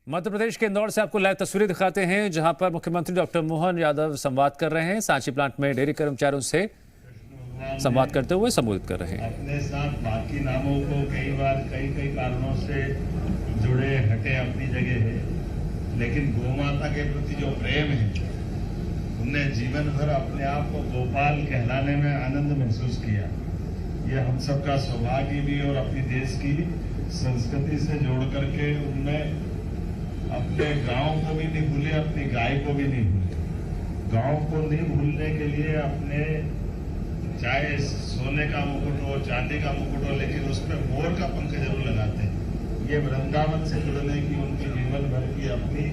मध्य प्रदेश के इंदौर से आपको लाइव तस्वीरें दिखाते हैं, जहां पर मुख्यमंत्री डॉक्टर मोहन यादव संवाद कर रहे हैं। सांची प्लांट में डेयरी कर्मचारियों से संवाद करते हुए संबोधित कर रहे हैं। अपने साथ बाकी नामों को कई बार कई कारणों से जुड़े हटे अपनी जगह है, लेकिन गोमाता के प्रति जो प्रेम है, उनने जीवन भर अपने आप को गोपाल कहलाने में आनंद महसूस किया। ये हम सबका सौभाग्य भी और अपनी देश की संस्कृति से जोड़ करके उनने अपने गांव को भी नहीं भूले, अपनी गाय को भी नहीं भूले। गांव को नहीं भूलने के लिए अपने चाहे सोने का मुकुट हो, चांदी का मुकुट हो, लेकिन उसमें मोर का पंख जरूर लगाते हैं। ये वृंदावन से जुड़ने की उनकी जीवन भर की अपनी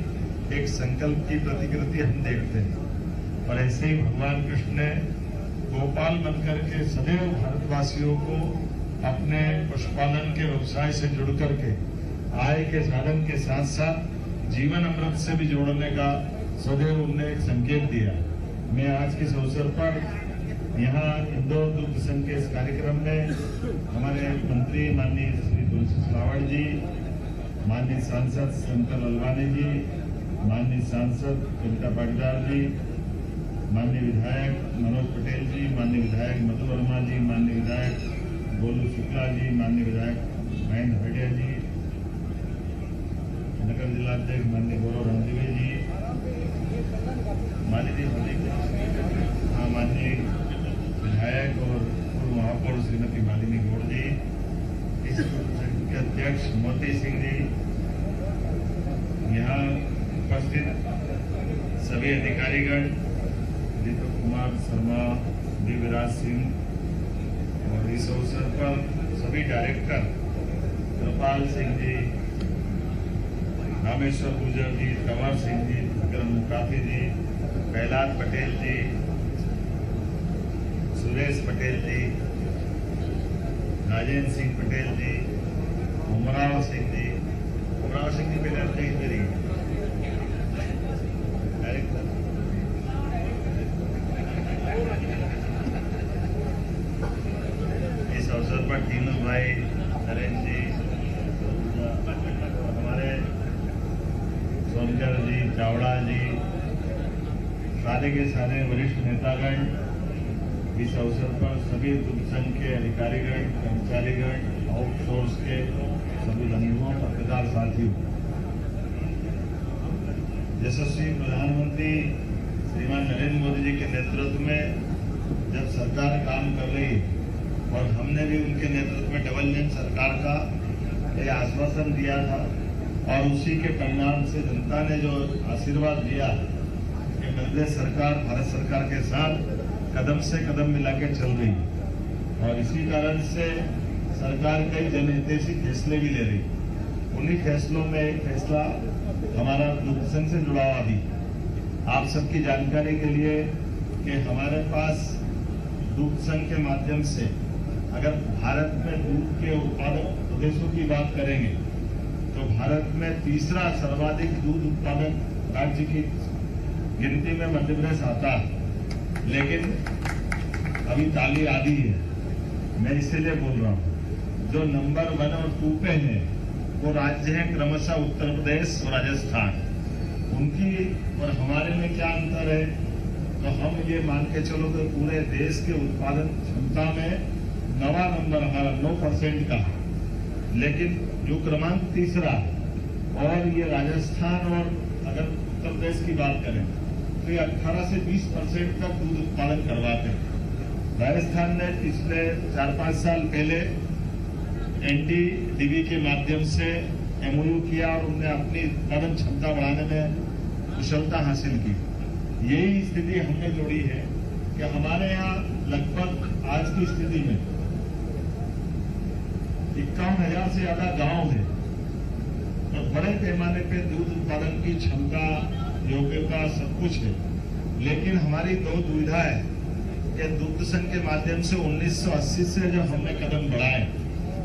एक संकल्प की प्रतिकृति हम देखते हैं। और ऐसे ही भगवान कृष्ण ने गोपाल बनकर के सदैव भारतवासियों को अपने पशुपालन के व्यवसाय से जुड़ करके आय के साधन के साथ साथ जीवन अमृत से भी जोड़ने का सदैव उन्होंने एक संकेत दिया। मैं आज के इस अवसर पर यहाँ इंदौर दुग्ध संघ के इस कार्यक्रम में हमारे मंत्री माननीय श्री तुलसी सिलावट जी, माननीय सांसद शंकर ललवानी जी, माननीय सांसद कविता पाटीदार जी, माननीय विधायक मनोज पटेल जी, माननीय विधायक मधु वर्मा जी, माननीय विधायक गोलू शुक्ला जी, माननीय विधायक महेंद्र भटिया जी, नगर जिलाध्यक्ष माननीय गौरव रणदीवे जी, माननीय विधायक और पूर्व महापौर श्रीमती मालिनी गौड़ जी, इस के अध्यक्ष मोती सिंह जी, यहाँ उपस्थित सभी अधिकारीगण, दीपक कुमार शर्मा, दिव्यराज सिंह, और इस अवसर पर सभी डायरेक्टर कृपाल सिंह जी, रामेश्वर गुजर जी, कंवर सिंह जी, विक्रम मुकाफी जी, प्रहलाद पटेल जी, सुरेश पटेल जी, राजेंद्र सिंह पटेल जी, उमराव सिंह जी पहले अध्यक्ष मेरी डायरेक्टर, इस अवसर पर तीनों भाई नरेंद्र जी, हमारे सोनकर जी, चावड़ा जी, सारे के सारे वरिष्ठ नेतागण, इस अवसर पर सभी दुग्ध संघ के अधिकारीगण, कर्मचारीगण, आउटसोर्स के सभी बंधुओं, पत्रकार साथियों, यशस्वी प्रधानमंत्री श्रीमान नरेंद्र मोदी जी के नेतृत्व में जब सरकार काम कर रही है और हमने भी उनके नेतृत्व में डबल इंजन सरकार का ये आश्वासन दिया था, और उसी के परिणाम से जनता ने जो आशीर्वाद दिया कि मध्य सरकार भारत सरकार के साथ कदम से कदम मिला के चल रही है, और इसी कारण से सरकार कई जनहितैषी फैसले भी ले रही। उन्हीं फैसलों में एक फैसला हमारा दुग्ध संघ से जुड़ा हुआ भी आप सबकी जानकारी के लिए कि हमारे पास दुग्ध संघ के माध्यम से अगर भारत में दूध के उत्पादक प्रदेशों की बात करेंगे तो भारत में तीसरा सर्वाधिक दूध उत्पादक राज्य की गिनती में मध्य प्रदेश आता है, लेकिन अभी ताली आधी है। मैं इसीलिए बोल रहा हूँ, जो नंबर 1 और 2 पे है वो राज्य है क्रमशः उत्तर प्रदेश और राजस्थान। उनकी और हमारे में क्या अंतर है, तो हम ये मान के चलो तो पूरे देश के उत्पादन क्षमता में 9वां नंबर हमारा 9% का, लेकिन जो क्रमांक तीसरा, और ये राजस्थान और अगर उत्तर प्रदेश की बात करें तो ये 18 से 20% तक दूध उत्पादन करवाते हैं। राजस्थान ने पिछले 4-5 साल पहले NDDB के माध्यम से MOU किया और उन्होंने अपनी उत्पादन क्षमता बढ़ाने में कुशलता हासिल की। यही स्थिति हमने जोड़ी है कि हमारे यहाँ लगभग आज की स्थिति में 51,000 से ज्यादा गांव है और बड़े पैमाने पे दूध उत्पादन की क्षमता, योग्यता सब कुछ है, लेकिन हमारी दो दुविधा है कि दुग्ध संघ के माध्यम से 1980 से जब हमने कदम बढ़ाए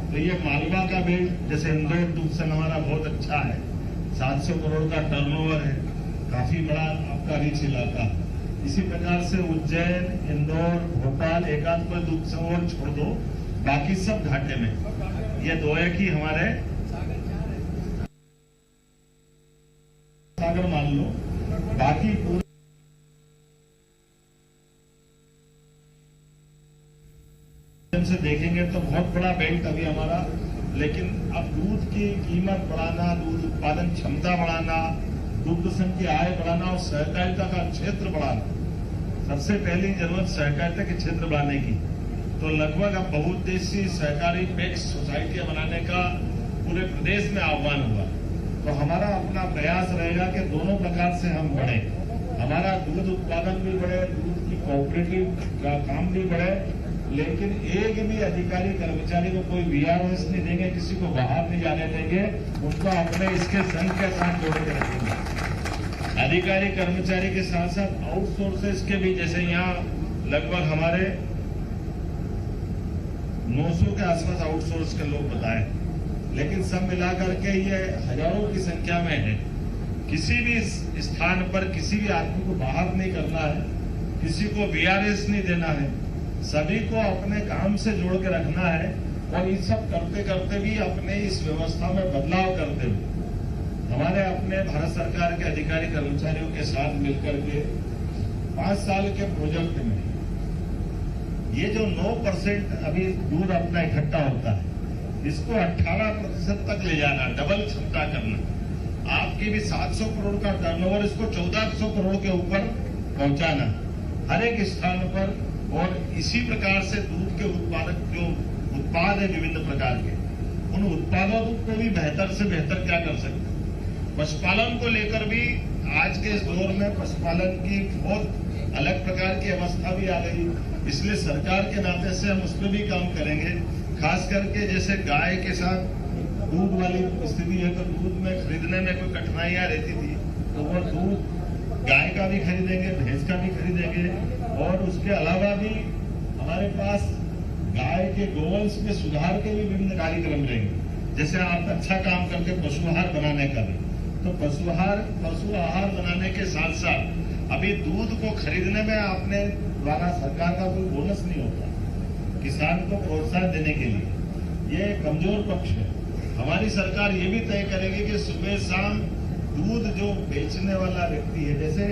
तो ये मालवा का बेल्ट, जैसे इंदौर दुग्ध संघ हमारा बहुत अच्छा है, 700 करोड़ का टर्नओवर है, काफी बड़ा आपका रिच इलाका। इसी प्रकार से उज्जैन, इंदौर, भोपाल, एकाध पर दुग्ध संघ और छोड़ दो, बाकी सब घाटे में। ये दो एक ही हमारे महासागर मान लो, बाकी पूरे से देखेंगे तो बहुत बड़ा बेल्ट अभी हमारा, लेकिन अब दूध की कीमत बढ़ाना, दूध उत्पादन क्षमता बढ़ाना, दुग्ध संघ की आय बढ़ाना और सहकारिता का क्षेत्र बढ़ाना, सबसे पहली जरूरत सहकारिता के क्षेत्र बढ़ाने की। तो लगभग अब बहुउद्देशीय सहकारी पैक्स सोसाइटियां बनाने का पूरे प्रदेश में आह्वान हुआ। तो हमारा अपना प्रयास रहेगा कि दोनों प्रकार से हम बढ़े, हमारा दूध उत्पादन भी बढ़े, दूध की कोऑपरेटिव का काम भी बढ़े, लेकिन एक भी अधिकारी कर्मचारी को कोई वीआरएस नहीं देंगे, किसी को बाहर नहीं जाने देंगे, उनको अपने इसके संघ के साथ जोड़ के रखेंगे। अधिकारी कर्मचारी के साथ साथ आउटसोर्सेस के भी, जैसे यहाँ लगभग हमारे 900 के आसपास आउटसोर्स के लोग बताए, लेकिन सब मिलाकर के ये हजारों की संख्या में है। किसी भी स्थान पर किसी भी आदमी को बाहर नहीं करना है, किसी को वीआरएस नहीं देना है, सभी को अपने काम से जोड़ के रखना है। और ये सब करते करते भी अपने इस व्यवस्था में बदलाव करते हुए हमारे अपने भारत सरकार के अधिकारी कर्मचारियों के साथ मिलकर के 5 साल के प्रोजेक्ट में ये जो 9% अभी दूध अपना इकट्ठा होता है, इसको 18% तक ले जाना, डबल क्षमता करना। आपकी भी 700 करोड़ का टर्नओवर, इसको 1400 करोड़ के ऊपर पहुंचाना हर एक स्थान पर। और इसी प्रकार से दूध के उत्पादक जो उत्पाद है विभिन्न प्रकार के, उन उत्पादों को भी बेहतर से बेहतर क्या कर सकते हैं। पशुपालन को लेकर भी आज के इस दौर में पशुपालन की बहुत अलग प्रकार की अवस्था भी आ गई, इसलिए सरकार के नाते से हम उस पर भी काम करेंगे। खास करके जैसे गाय के साथ दूध वाली स्थिति है, तो दूध में खरीदने में कोई कठिनाइयां रहती थी, तो वो दूध गाय का भी खरीदेंगे, भैंस का भी खरीदेंगे। और उसके अलावा भी हमारे पास गाय के गोवंश में सुधार के भी विभिन्न कार्यक्रम रहेंगे। जैसे आप अच्छा काम करके पशु आहार बनाने का भी, तो पशु आहार बनाने के साथ साथ अभी दूध को खरीदने में आपने द्वारा सरकार का कोई बोनस नहीं होता किसान को प्रोत्साहन देने के लिए, ये कमजोर पक्ष है। हमारी सरकार ये भी तय करेगी कि सुबह शाम दूध जो बेचने वाला व्यक्ति है, जैसे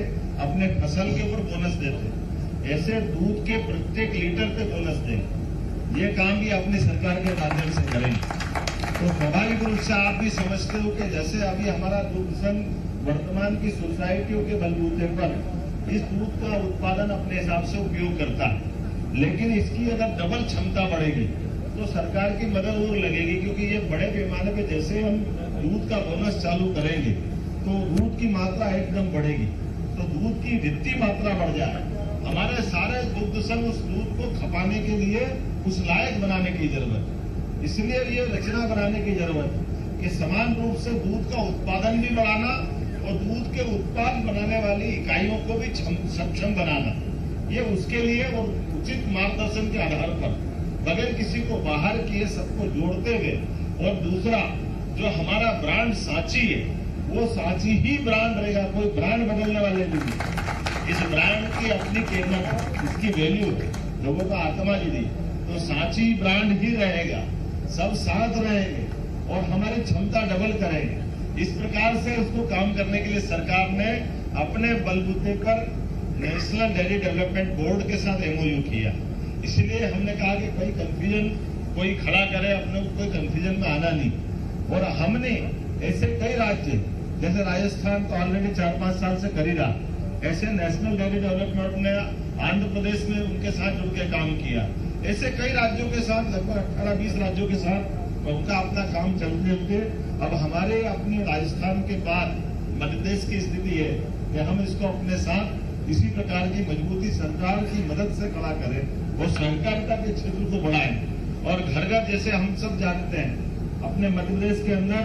अपने फसल के ऊपर बोनस देते हैं, ऐसे दूध के प्रत्येक लीटर पे बोनस देंगे। ये काम भी अपनी सरकार के माध्यम से करेंगे। तो स्वाभाविक रूप से आप भी समझते हो कि जैसे अभी हमारा दूध संघ वर्तमान की सोसाइटियों के बलबूते पर इस दूध का उत्पादन अपने हिसाब से उपयोग करता है, लेकिन इसकी अगर डबल क्षमता बढ़ेगी तो सरकार की मदद और लगेगी, क्योंकि ये बड़े पैमाने पे जैसे हम दूध का बोनस चालू करेंगे तो दूध की मात्रा एकदम बढ़ेगी, तो दूध की वित्तीय मात्रा बढ़ जाए। हमारे सारे दुग्ध संघ उस दूध को खपाने के लिए उस लायक बनाने की जरूरत है। इसलिए ये रचना बनाने की जरूरत है कि समान रूप से दूध का उत्पादन भी बढ़ाना और दूध के उत्पाद बनाने वाली इकाइयों को भी सक्षम बनाना, ये उसके लिए और उचित मार्गदर्शन के आधार पर बगैर किसी को बाहर किए सबको जोड़ते हुए। और दूसरा जो हमारा ब्रांड सांची है, वो सांची ही ब्रांड रहेगा, कोई ब्रांड बदलने वाले नहीं। इस ब्रांड की अपनी कीमत, इसकी वैल्यू लोगों का आत्मा जुड़ी, तो सांची ब्रांड ही रहेगा, सब साथ रहेंगे और हमारी क्षमता डबल करेंगे। इस प्रकार से उसको काम करने के लिए सरकार ने अपने बलबूते पर नेशनल डेयरी डेवलपमेंट बोर्ड के साथ एमओयू किया। इसलिए हमने कहा कि कोई कंफ्यूजन कोई खड़ा करे, अपने कोई कंफ्यूजन में आना नहीं। और हमने ऐसे कई राज्य, जैसे राजस्थान तो ऑलरेडी 4-5 साल से कर ही रहा, ऐसे नेशनल डेयरी डेवलपमेंट ने आंध्र प्रदेश में उनके साथ जुड़ के काम किया। ऐसे कई राज्यों के साथ, लगभग 18-20 राज्यों के साथ उनका अपना काम चलते चलते अब हमारे अपने राजस्थान के बाद मध्य प्रदेश की स्थिति है कि हम इसको अपने साथ इसी प्रकार की मजबूती सरकार की मदद से खड़ा करें और सहकारिता के क्षेत्र को बढ़ाएं। और घर घर, जैसे हम सब जानते हैं, अपने मध्य प्रदेश के अंदर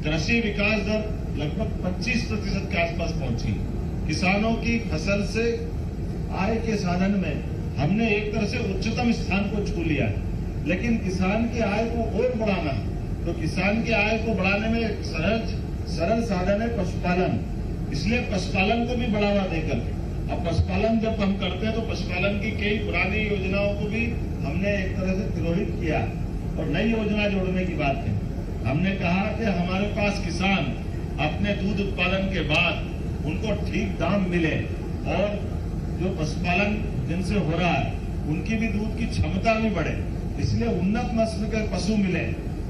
कृषि विकास दर लगभग 25% के आसपास पहुंची। किसानों की फसल से आय के साधन में हमने एक तरह से उच्चतम स्थान को छू लिया है, लेकिन किसान की आय को और बढ़ाना है। तो किसान की आय को बढ़ाने में एक सरल साधन है पशुपालन, इसलिए पशुपालन को भी बढ़ावा देकर अब पशुपालन जब हम करते हैं तो पशुपालन की कई पुरानी योजनाओं को भी हमने एक तरह से तिरोहित किया और नई योजना जोड़ने की बात है। हमने कहा कि हमारे पास किसान अपने दूध उत्पादन के बाद उनको ठीक दाम मिले और जो पशुपालन जिनसे हो रहा है उनकी भी दूध की क्षमता भी बढ़े, इसलिए उन्नत नस्ल के पशु मिले,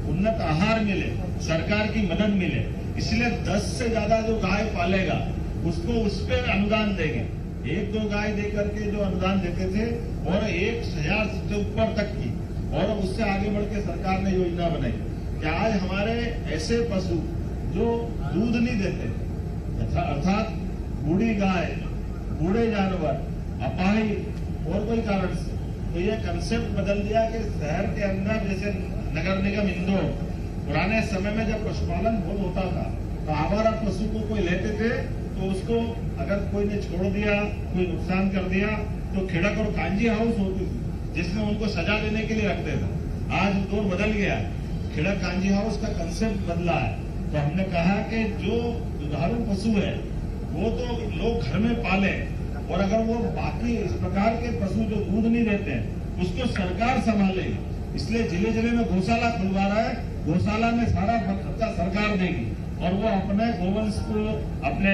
उन्नत आहार मिले, सरकार की मदद मिले। इसलिए 10 से ज्यादा जो गाय पालेगा उसको उस पर अनुदान देंगे। 1-2 गाय दे करके जो अनुदान देते थे और 1000 से ऊपर तक की, और उससे आगे बढ़ के सरकार ने योजना बनाई कि आज हमारे ऐसे पशु जो दूध नहीं देते, अर्थात बूढ़ी गाय, बूढ़े जानवर, अपाहिज और कोई कारण से, तो ये कंसेप्ट बदल दिया कि शहर के अंदर जैसे नगर निगम इंदौर, पुराने समय में जब पशुपालन बहुत होता था तो आवारा पशु को कोई लेते थे तो उसको अगर कोई ने छोड़ दिया, कोई नुकसान कर दिया तो खिड़क और कांजी हाउस होती थी जिसमें उनको सजा देने के लिए रखते थे। आज दौर बदल गया, खिड़क कांजी हाउस का कंसेप्ट बदला है। तो हमने कहा कि जो दुधारू पशु है वो तो लोग घर में पाले, और अगर वो बाकी इस प्रकार के पशु जो दूध नहीं देते हैं उसको सरकार संभालेगी। इसलिए जिले जिले में गौशाला खुलवा रहा है, गौशाला में सारा खर्चा सरकार देगी और वो अपने गोवंश को, अपने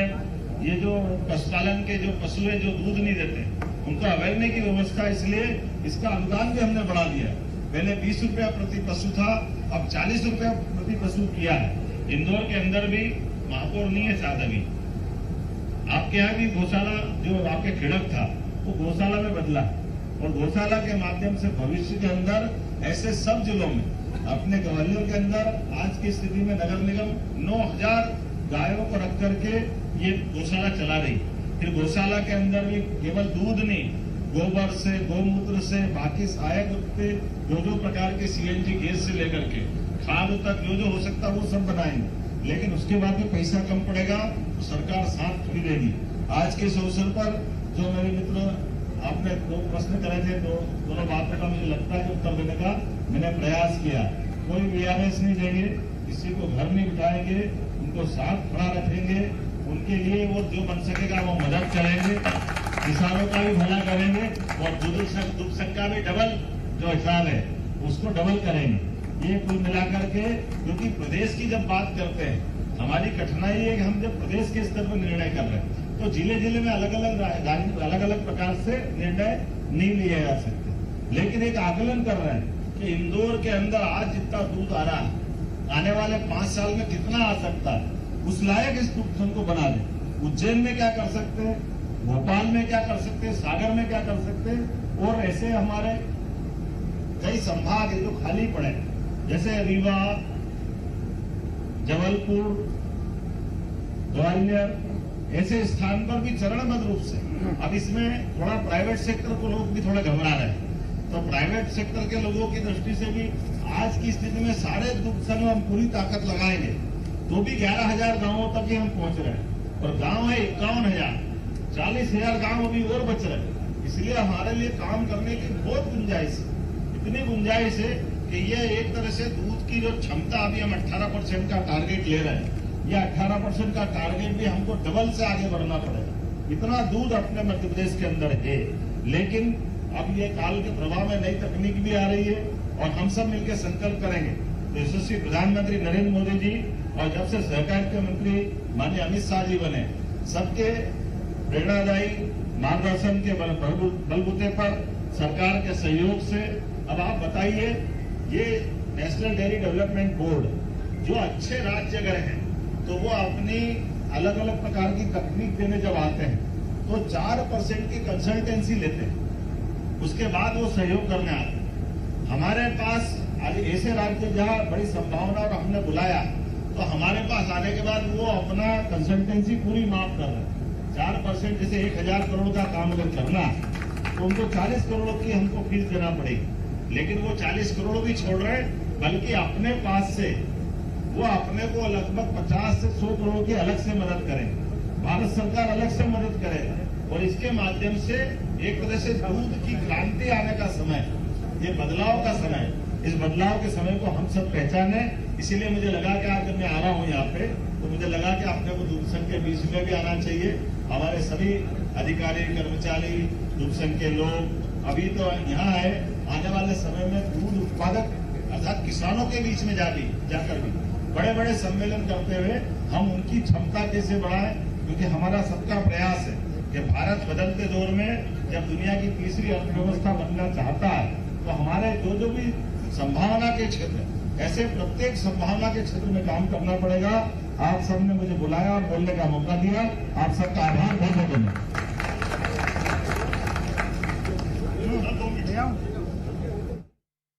ये जो पशुपालन के जो पशु है जो दूध नहीं देते उनको अवेरने की व्यवस्था, इसलिए इसका अनुदान भी हमने बढ़ा दिया। पहले 20 रुपया प्रति पशु था, अब 40 रुपया प्रति पशु किया है। इंदौर के अंदर भी महापौर नहीं है साथ अभी, आपके यहाँ भी गौशाला जो आपके खिड़क था वो गौशाला में बदला, और गौशाला के माध्यम से भविष्य के अंदर ऐसे सब जिलों में, अपने ग्वालियर के अंदर आज की स्थिति में नगर निगम 9000 गायों को रख करके ये गौशाला चला रही। फिर गौशाला के अंदर भी केवल दूध नहीं, गोबर से, गोमूत्र से, बाकी सहायक जो प्रकार के सीएनजी गैस से लेकर के खाद तक जो हो सकता है वो सब बनाएंगे। लेकिन उसके बाद में पैसा कम पड़ेगा तो सरकार साथ भी देगी। आज के इस अवसर पर जो मेरे मित्र आपने 2 प्रश्न करे थे, दोनों बातों का मुझे लगता है उत्तर देने का मैंने प्रयास किया। कोई VRS नहीं देंगे, किसी को घर नहीं बिठाएंगे, उनको साथ खड़ा रखेंगे, उनके लिए वो जो बन सकेगा वो मदद करेंगे, किसानों का भी भला करेंगे, और दुख संख्या भी डबल जो हिसाब है उसको डबल करेंगे। ये कुल मिलाकर के, क्योंकि प्रदेश की जब बात करते हैं हमारी कठिनाई है कि हम जब प्रदेश के स्तर पर निर्णय कर रहे हैं तो जिले जिले में अलग अलग प्रकार से निर्णय नहीं लिए जा सकते। लेकिन एक आकलन कर रहे हैं कि इंदौर के अंदर आज जितना दूध आ रहा है, आने वाले 5 साल में कितना आ सकता है, उस लायक इस दूध को बना दें। उज्जैन में क्या कर सकते हैं, भोपाल में क्या कर सकते हैं, सागर में क्या कर सकते हैं, और ऐसे हमारे कई संभाग है जो खाली पड़े, जैसे रीवा, जबलपुर, ग्वालियर, ऐसे स्थान पर भी चरणबद्ध रूप से अब इसमें थोड़ा प्राइवेट सेक्टर को लोग भी थोड़ा घबरा रहे हैं। तो प्राइवेट सेक्टर के लोगों की दृष्टि से भी आज की स्थिति में सारे दुग्ध संघ हम पूरी ताकत लगाएंगे तो भी 11,000 गांवों तक ही हम पहुंच रहे हैं, और गांव है 51,000, 40,000 गांव अभी और बच रहे हैं। इसलिए हमारे लिए काम करने की बहुत गुंजाइश है, इतनी गुंजाइश है कि ये एक तरह से दूध की जो क्षमता अभी हम 18% का टारगेट ले रहे हैं, ये 18% का टारगेट भी हमको डबल से आगे बढ़ना पड़ेगा। इतना दूध अपने मध्य प्रदेश के अंदर है, लेकिन अब ये काल के प्रभाव में नई तकनीक भी आ रही है और हम सब मिलकर संकल्प करेंगे तो यशस्वी प्रधानमंत्री नरेंद्र मोदी जी और जब से सहकारिता मंत्री माननीय अमित शाह जी बने, सबके प्रेरणादायी मार्गदर्शन के बलबूते पर, सरकार के सहयोग से, अब आप बताइए, ये नेशनल डेयरी डेवलपमेंट बोर्ड जो अच्छे राज्य गए हैं तो वो अपनी अलग अलग प्रकार की तकनीक देने जब आते हैं तो 4% की कंसल्टेंसी लेते हैं, उसके बाद वो सहयोग करने आते हैं। हमारे पास आज ऐसे राज्य जहां बड़ी संभावना और हमने बुलाया तो हमारे पास आने के बाद वो अपना कंसल्टेंसी पूरी माफ कर रहे हैं। 4% जैसे 1,000 करोड़ का काम अगर करना तो उनको 40 करोड़ की हमको फीस देना पड़ेगी, लेकिन वो 40 करोड़ भी छोड़ रहे हैं, बल्कि अपने पास से वो अपने को लगभग 50 से 100 करोड़ की अलग से मदद करेंगे, भारत सरकार अलग से मदद करेगा, और इसके माध्यम से एक तरह से दूध की क्रांति आने का समय, ये बदलाव का समय, इस बदलाव के समय को हम सब पहचाने। इसीलिए मुझे लगा कि आज जब मैं आ रहा हूँ यहाँ पे तो मुझे लगा कि अपने को दूध संघ के बीच में भी आना चाहिए। हमारे सभी अधिकारी, कर्मचारी, दूध संघ के लोग अभी तो यहाँ है, आने वाले समय में दूध उत्पादक अर्थात किसानों के बीच में जाकर भी बड़े बड़े सम्मेलन करते हुए हम उनकी क्षमता कैसे बढ़ाएं, क्योंकि हमारा सबका प्रयास है कि भारत बदलते दौर में जब दुनिया की तीसरी अर्थव्यवस्था बनना चाहता है तो हमारे जो भी संभावना के क्षेत्र, ऐसे प्रत्येक संभावना के क्षेत्र में काम करना पड़ेगा। आप सबने मुझे बुलाया और बोलने का मौका दिया, आप सबका आभार बहुत बहुत धन्यवाद।